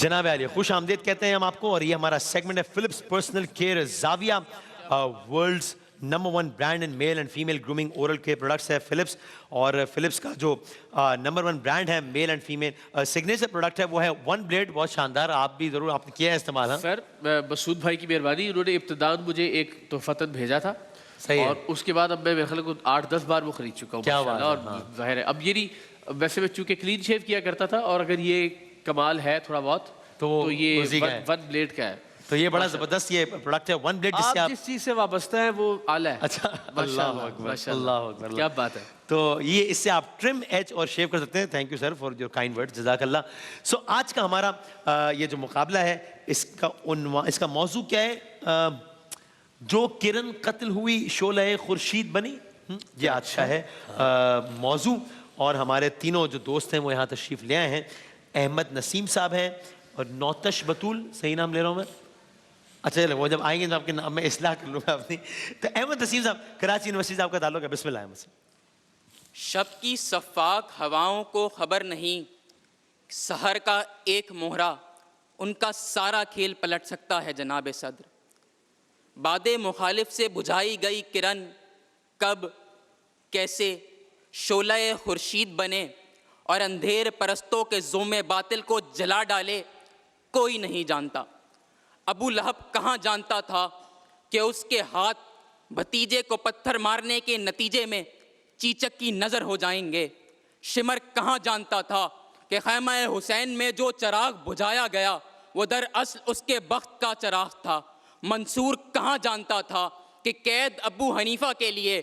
جناب عالیہ خوش آمدید کہتے ہیں ہم آپ کو، اور یہ ہمارا سیگمنٹ ہے فلپس پرسنل کیئر زاویہ، world's number 1 brand in male and female grooming oral care products ہے فلپس. اور فلپس کا جو نمبر 1 برانڈ ہے male and female signature product ہے وہ ہے ون بلیڈ. بہت شاندار، آپ بھی ضرور آپ نے کیا ہے استعمال. سر مسعود بھائی کی مہربانی، انہوں نے ابتداءً مجھے ایک تحفۃً بھیجا تھا اور اس کے بعد اب میں میرے خیال کو 8-10 بار وہ خرید چکا ہوں ماشاءاللہ. اور ظاہر ہے اب یہ نہیں، ویسے میں چونکہ کلین شیو کیا کرتا تھا، اور اگر یہ کمال ہے تھوڑا بہت تو یہ ون بلیڈ کا ہے. تو یہ بڑا زبردست یہ پروڈکٹ ہے ون بلیڈ، آپ جس چیز سے وابستہ ہیں وہ اعلی ہے. اچھا، اللہ اکبر، اللہ اکبر، کیا بات ہے. تو یہ اس سے آپ ٹرم ایج اور شیو کر سکتے ہیں. Thank you sir for your kind word, جزاک اللہ. سو آج کا ہمارا یہ جو مقابلہ ہے اس کا موضوع کیا ہے؟ جو کرن قتل ہوئی شعلہ خورشید بنی. یہ آج کا ہے موضوع. اور ہمارے تینوں جو دوست ہیں وہ یہاں تشریف لے آئے ہیں. احمد نسیم صاحب ہیں اور نوتش بطول، صحیح نام لے رہا ہوں میں؟ اچھا چلے وہ جب آئیں گے تو آپ کے نام میں اصلاح کر لوں گا اپنی. تو احمد نسیم صاحب کراچی یونیورسٹی سے آپ کا تعلق ہے. بسم اللہ احمد صاحب. شب کی صفاک ہواؤں کو خبر نہیں، سحر کا ایک مہرہ ان کا سارا کھیل پلٹ سکتا ہے جناب صدر. باد مخالف سے بجھائی گئی کرن کب کیسے شعلہ خورشید بنے اور اندھیر پرستوں کے زوم باطل کو جلا ڈالے، کوئی نہیں جانتا. ابو لہب کہاں جانتا تھا کہ اس کے ہاتھ بھتیجے کو پتھر مارنے کے نتیجے میں چیچک کی نظر ہو جائیں گے. شمر کہاں جانتا تھا کہ خیمہ حسین میں جو چراغ بجھایا گیا وہ دراصل اس کے بخت کا چراغ تھا. منصور کہاں جانتا تھا کہ قید ابو حنیفہ کے لیے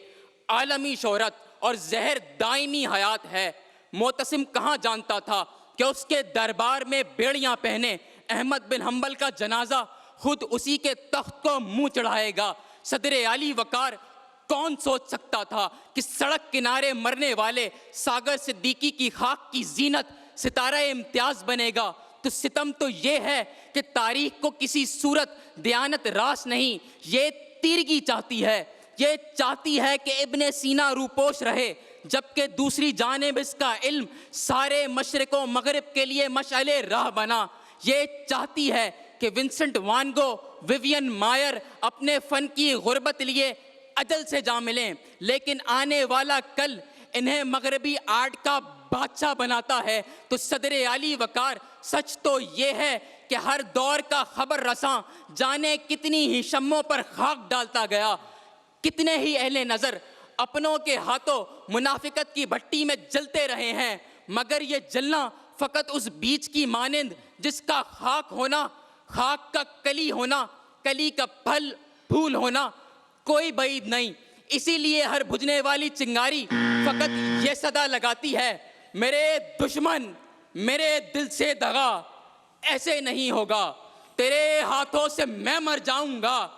عالمی شہرت اور زہر دائمی حیات ہے. معتصم کہاں جانتا تھا کہ اس کے دربار میں بیڑیاں پہنے احمد بن حنبل کا جنازہ خود اسی کے تخت کو منہ چڑھائے گا. صدر علی وقار کون سوچ سکتا تھا کہ سڑک کنارے مرنے والے ساگر صدیقی کی خاک کی زینت ستارہ امتیاز بنے گا. تو ستم تو یہ ہے کہ تاریخ کو کسی صورت دیانت راس نہیں، یہ تیرگی چاہتی ہے. یہ چاہتی ہے کہ ابن سینا روپوش رہے، جبکہ دوسری جانب اس کا علم سارے مشرق و مغرب کے لیے مشعل راہ بنا. یہ چاہتی ہے کہ ونسنٹ وان گو، ویوین مائر اپنے فن کی غربت لیے اجل سے جا ملیں، لیکن آنے والا کل انہیں مغربی آرٹ کا بادشاہ بناتا ہے. تو صدر علی وقار سچ تو یہ ہے کہ ہر دور کا خبر رساں جانے کتنی ہی شموں پر خاک ڈالتا گیا، کتنے ہی اہل نظر اپنوں کے ہاتھوں منافقت کی بھٹی میں جلتے رہے ہیں، مگر یہ جلنا فقط اس بیج کی مانند جس کا خاک ہونا، خاک کا کلی ہونا، کلی کا پھل پھول ہونا کوئی بعید نہیں. اسی لیے ہر بجھنے والی چنگاری فقط یہ صدا لگاتی ہے، میرے دشمن میرے دل سے دغا ایسے نہیں ہوگا، تیرے ہاتھوں سے میں مر جاؤں گا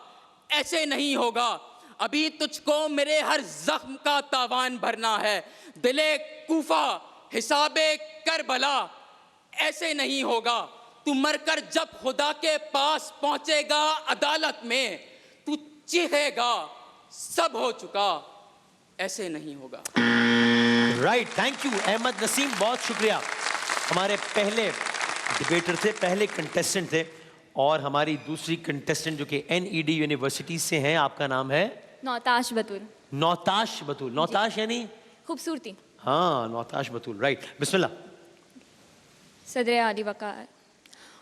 ایسے نہیں ہوگا. ابھی تجھ کو میرے ہر زخم کا تاوان بھرنا ہے، دل کوفہ حساب کربلا ایسے نہیں ہوگا. تو مر کر جب خدا کے پاس پہنچے گا عدالت میں، تو چیخے گا سب ہو چکا ایسے نہیں ہوگا. رائٹ، تھینک یو احمد نسیم، بہت شکریہ. ہمارے پہلے ڈیبیٹر تھے، پہلے کنٹیسٹنٹ تھے. اور ہماری دوسری کنٹیسٹنٹ جو کہ NED یونیورسٹی سے ہیں، آپ کا نام ہے؟ نوتاش بطول. نوتاش بطول. نوتاش یعنی خوبصورتی. ہاں، نوتاش بطول، رائٹ. بسم اللہ. صدر علی وقار.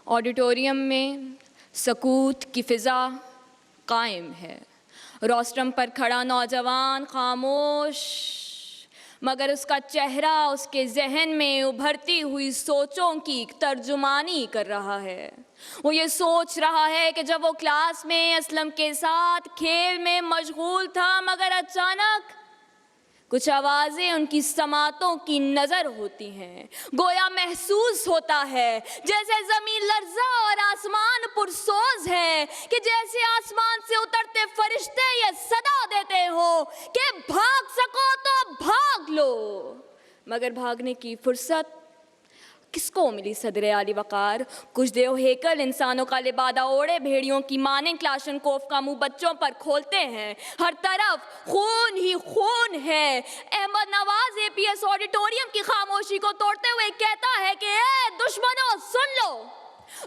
آڈیٹوریم میں سکوت کی فضا قائم ہے. روسٹرم پر کھڑا نوجوان خاموش، مگر اس کا چہرہ اس کے ذہن میں ابھرتی ہوئی سوچوں کی ترجمانی کر رہا ہے. وہ یہ سوچ رہا ہے کہ جب وہ کلاس میں اسلم کے ساتھ کھیل میں مشغول تھا، مگر اچانک کچھ آوازیں ان کی سماعتوں کی نظر ہوتی ہیں. گویا محسوس ہوتا ہے جیسے زمین لرزا اور آسمان پرسوز ہے، کہ جیسے آسمان سے اترتے فرشتے یہ صدا دیتے ہو کہ بھاگ سکو تو بھاگ لو. مگر بھاگنے کی فرصت کس کو ملی صدر علی وقار؟ کچھ دیو ہیکل انسانوں کا لبادہ اوڑے بھیڑیوں کی مانند کلاشنکوف کا منہ بچوں پر کھولتے ہیں. ہر طرف خون ہی خون ہے. احمد نواز APS آڈیٹوریم کی خاموشی کو توڑتے ہوئے کہتا ہے کہ اے دشمنوں سن لو،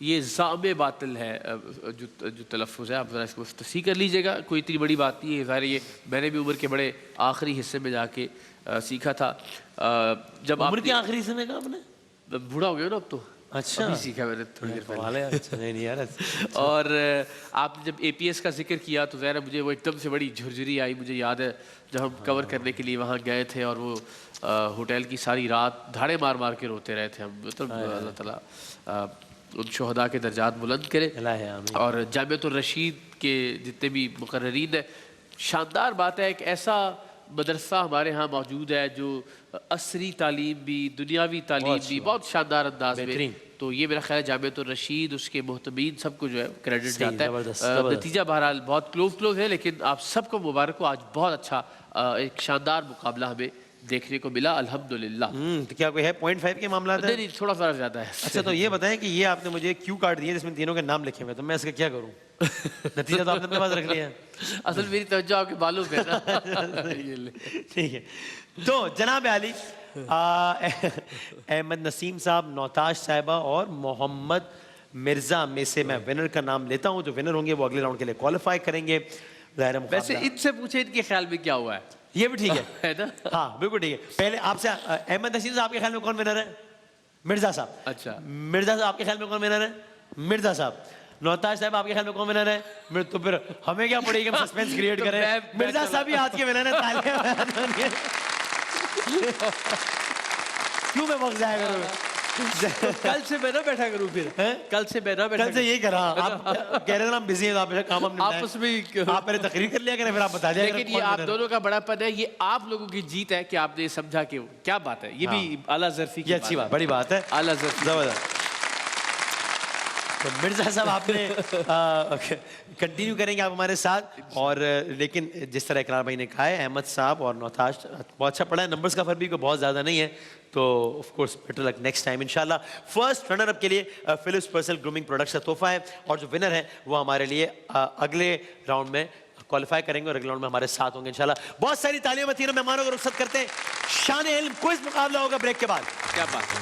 یہ زعم باطل ہے جو تلفظ ہے، آپ ذرا اس کو تصحیح کر لیجئے گا، کوئی اتنی بڑی بات نہیں ہے، ظاہر یہ میں نے بھی عمر کے بڑے آخری حصے میں جا کے سیکھا تھا. جب عمر کے آخری حصے میں کہا آپ نے؟ بوڑھا ہو گیا نا اب تو. اچھا ابھی سیکھا میں نے تھوڑی دیر پہلے. اچھا اور آپ نے جب اے پی ایس کا ذکر کیا تو ظاہر ہے مجھے وہ ایک دم سے بڑی جھرجھری آئی. مجھے یاد ہے جب ہم کور کرنے کے لیے وہاں گئے تھے اور وہ ہوٹل کی ساری رات دھاڑے مار مار کے روتے رہے تھے ہم. مطلب اللہ تعالیٰ ان شہداء کے درجات بلند کرے. اور جامعۃ الرشید کے جتنے بھی مقررین ہیں، شاندار بات ہے، ایک ایسا مدرسہ ہمارے ہاں موجود ہے جو عصری تعلیم بھی، دنیاوی تعلیم بھی بہت شاندار انداز میں. تو یہ میرا خیال ہے جامعۃ الرشید، اس کے محتمین سب کو جو ہے کریڈٹ جاتا ہے. نتیجہ بہرحال بہت کلوز ہے، لیکن آپ سب کو مبارک ہو، آج بہت اچھا ایک شاندار مقابلہ ہمیں دیکھنے کو ملا الحمدللہ. تو کیا کوئی ہے 0.5 کے معاملات ہیں؟ نہیں تھوڑا سا زیادہ ہے. اچھا تو یہ بتائیں کہ یہ آپ نے مجھے کیو کارڈ دیے جس میں تینوں کے نام لکھے ہوئے، تو میں اس کا کیا کروں؟ نتیجہ تو آپ نے اپنے پاس رکھ لیا ہے. اصل میری توجہ آپ کے بالوں پہ نا. ٹھیک ہے. تو جناب عالی، احمد نسیم صاحب، نوتاش صاحبہ اور محمد مرزا میں سے میں ونر کا نام لیتا ہوں. جو ونر ہوں گے وہ اگلے راؤنڈ کے لیے کوالیفائی کریں گے. ویسے ان سے پوچھیں ان کے خیال میں کیا ہوا ہے. یہ بھی ٹھیک ہے نا؟ ہاں بالکل ٹھیک ہے. پہلے آپ سے احمد نسیم صاحب آپ کے خیال میں کون ونر ہے؟ مرزا صاحب. اچھا مرزا صاحب آپ کے خیال میں کون ونر ہے؟ مرزا صاحب. نوتاش صاحب آپ کے خیال میں کون ونر ہے؟ تو پھر ہمیں کیا پڑے گی ہم سسپینس کریٹ کریں. مرزا صاحب ہی آج کے ونر ہیں. کیوں میں وقت ضائع کروں؟ کل سے میں نہ بیٹھا کروں. پھر کل سے میں نہ بیٹھا کل سے یہی کرا. آپ کہہ رہے ہیں ہم بزی ہیں، آپ کام ہم آپس میں آپ پہلے تقریر کر لیا کریں پھر آپ بتا دیا کریں. لیکن یہ آپ دونوں کا بڑا پن ہے، یہ آپ لوگوں کی جیت ہے کہ آپ نے سمجھا کہ کیا بات ہے. یہ بھی اعلیٰ ظرفی کی اچھی بات، بڑی بات ہے. اعلیٰ ظرفی زبردست. تو مرزا صاحب آپ نے کنٹینیو کریں گے آپ ہمارے ساتھ. اور لیکن جس طرح اقرار بھائی نے کہا ہے، احمد صاحب اور نوتاش بہت اچھا پڑھا ہے. نمبرز کا فرق بھی کوئی بہت زیادہ نہیں ہے. تو of course better luck next time انشاءاللہ. فرسٹ رنر اپ کے لیے فلپس پرسنل گرومنگ پروڈکٹس کا تحفہ ہے. اور جو ونر ہے وہ ہمارے لیے اگلے راؤنڈ میں کوالیفائی کریں گے اور اگلے راؤنڈ میں ہمارے ساتھ ہوں گے انشاءاللہ. بہت ساری تالیوں میں تینوں مہمانوں کو رخصت کرتے ہیں. شان علم کوئز مقابلہ ہوگا بریک کے بعد. کیا بات ہے.